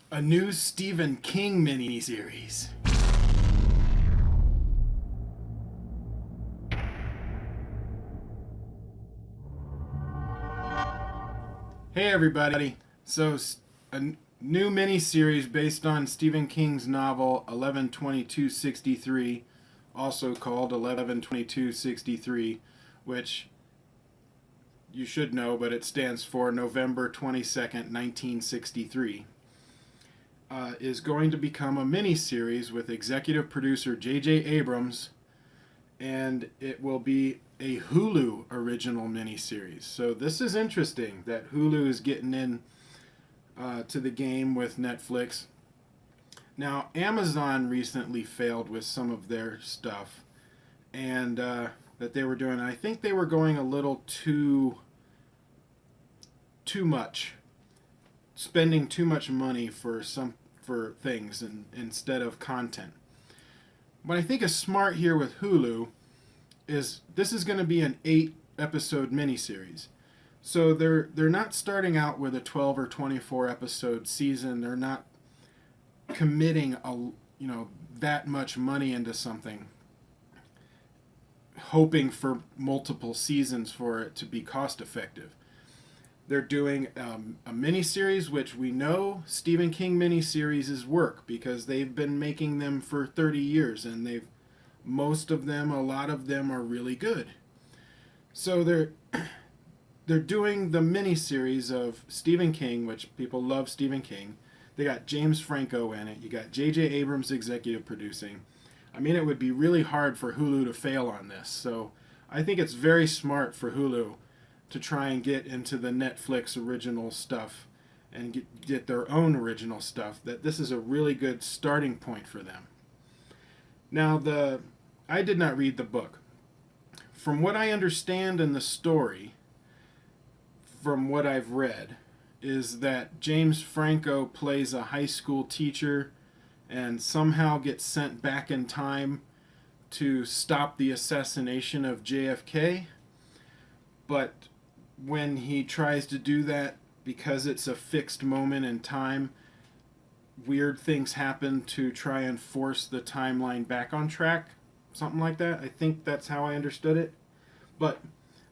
A new Stephen King miniseries. Hey everybody. So a new miniseries based on Stephen King's novel 11/22/63, also called 11/22/63, which you should know, but it stands for November 22nd, 1963. Is going to become a miniseries with executive producer J.J. Abrams, and it will be a Hulu original miniseries. So this is interesting that Hulu is getting in to the game with Netflix. Now, Amazon recently failed with some of their stuff, and that they were doing. I think they were going a little too much, spending too much money for things instead of content. What I think is smart here with Hulu is this is going to be an 8-episode miniseries. So they're not starting out with a 12 or 24 episode season. They're not committing that much money into something, hoping for multiple seasons for it to be cost effective. They're doing a miniseries, which we know Stephen King miniseries work because they've been making them for 30 years, and a lot of them are really good. So they're doing the miniseries of Stephen King, which people love Stephen King. They got James Franco in it. You got J.J. Abrams executive producing. I mean, it would be really hard for Hulu to fail on this. So I think it's very smart for Hulu to try and get into the Netflix original stuff and get their own original stuff. That this is a really good starting point for them. Now, I did not read the book. From what I understand in the story, from what I've read, is that James Franco plays a high school teacher and somehow gets sent back in time to stop the assassination of JFK. But when he tries to do that, because it's a fixed moment in time, weird things happen to try and force the timeline back on track. Something like that. I think that's how I understood it. But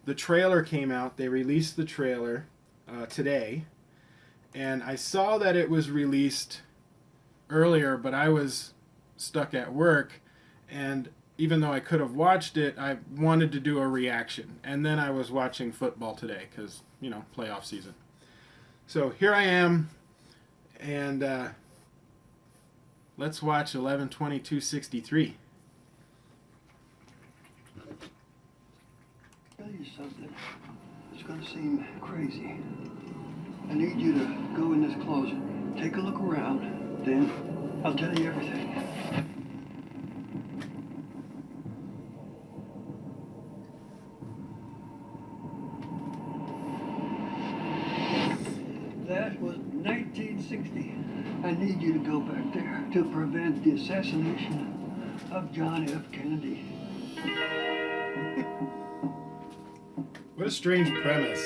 the trailer came out. They released the trailer today. And I saw that it was released earlier, but I was stuck at work. And even though I could have watched it, I wanted to do a reaction. And then I was watching football today because, playoff season. So here I am. And let's watch 11/22/63. Tell you something. It's going to seem crazy. I need you to go in this closet, take a look around, then I'll tell you everything. That was 1960. I need you to go back there to prevent the assassination of John F. Kennedy. What a strange premise,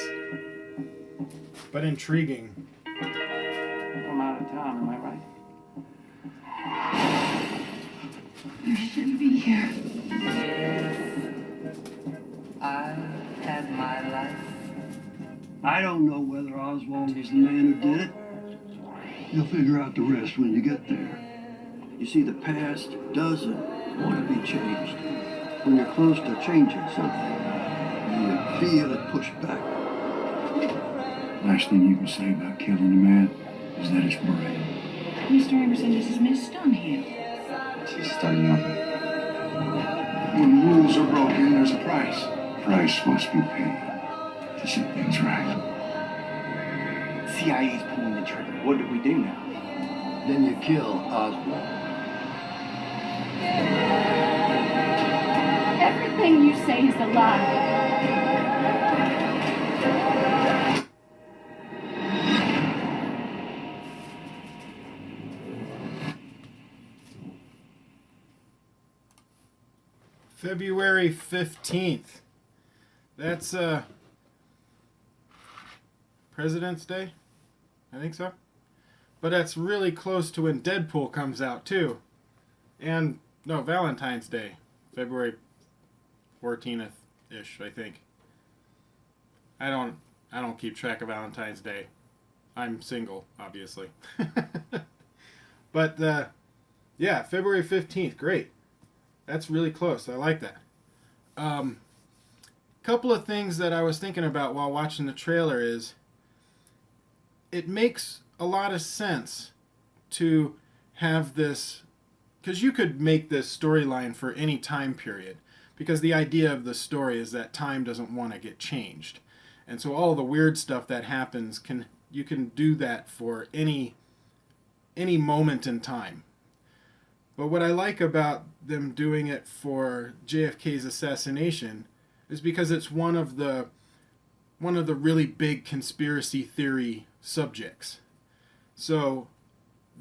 but intriguing. I'm out of town, am I right? You shouldn't be here. I had my life. I don't know whether Oswald was the man who did it. You'll figure out the rest when you get there. You see, the past doesn't want to be changed. When you're close to changing something, you feel it push back. Last thing you can say about killing a man is that it's brave. Mr. Emerson, this is Miss Stonehill. She's starting over. When rules are broken, there's a price. Price must be paid to set things right. CIA's pulling the trigger. What do we do now? Then you kill Oswald. Everything you say is a lie. February 15th. That's President's Day? I think so. But that's really close to when Deadpool comes out too. And no, Valentine's Day, February 14th ish, I think. I don't keep track of Valentine's Day. I'm single, obviously. But yeah, February 15th, great. That's really close. I like that. Couple of things that I was thinking about while watching the trailer is it makes a lot of sense to have this, because you could make this storyline for any time period, because the idea of the story is that time doesn't want to get changed. And so all the weird stuff that happens, you can do that for any moment in time. But what I like about them doing it for JFK's assassination is because it's one of the really big conspiracy theory subjects. So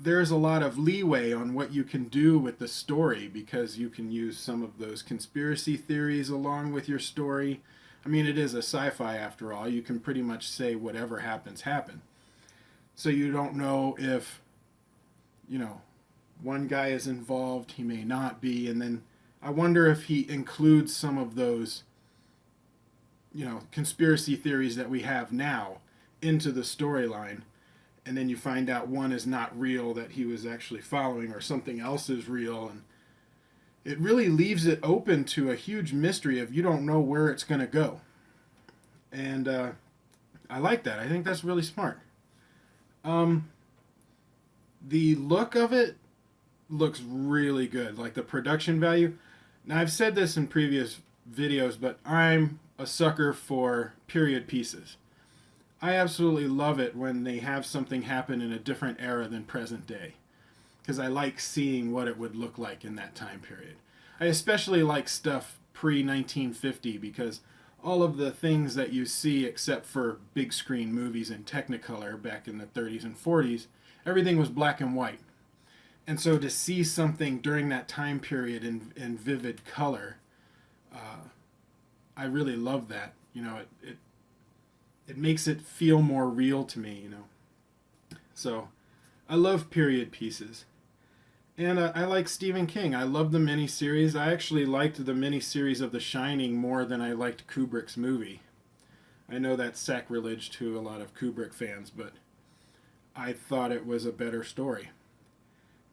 there's a lot of leeway on what you can do with the story, because you can use some of those conspiracy theories along with your story. I mean, it is a sci-fi after all. You can pretty much say whatever happens, happen. So you don't know if, one guy is involved, he may not be, and then I wonder if he includes some of those, conspiracy theories that we have now into the storyline, and then you find out one is not real that he was actually following, or something else is real, and it really leaves it open to a huge mystery of you don't know where it's going to go. And I like that. I think that's really smart. The look of it looks really good, like the production value. Now, I've said this in previous videos, but I'm a sucker for period pieces. I absolutely love it when they have something happen in a different era than present day, because I like seeing what it would look like in that time period. I especially like stuff pre-1950, because all of the things that you see, except for big screen movies in Technicolor back in the 30s and 40s, everything was black and white. And so to see something during that time period in vivid color, I really love that. It makes it feel more real to me, So I love period pieces. And I like Stephen King. I love the miniseries. I actually liked the miniseries of The Shining more than I liked Kubrick's movie. I know that's sacrilege to a lot of Kubrick fans, but I thought it was a better story.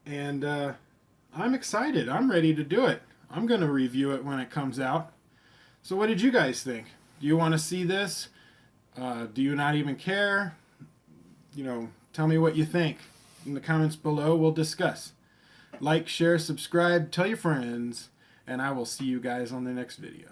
And I'm excited. I'm ready to do it. I'm going to review it when it comes out. So what did you guys think? Do you want to see this? Do you not even care? Tell me what you think. In the comments below, we'll discuss. Like, share, subscribe, tell your friends, and I will see you guys on the next video.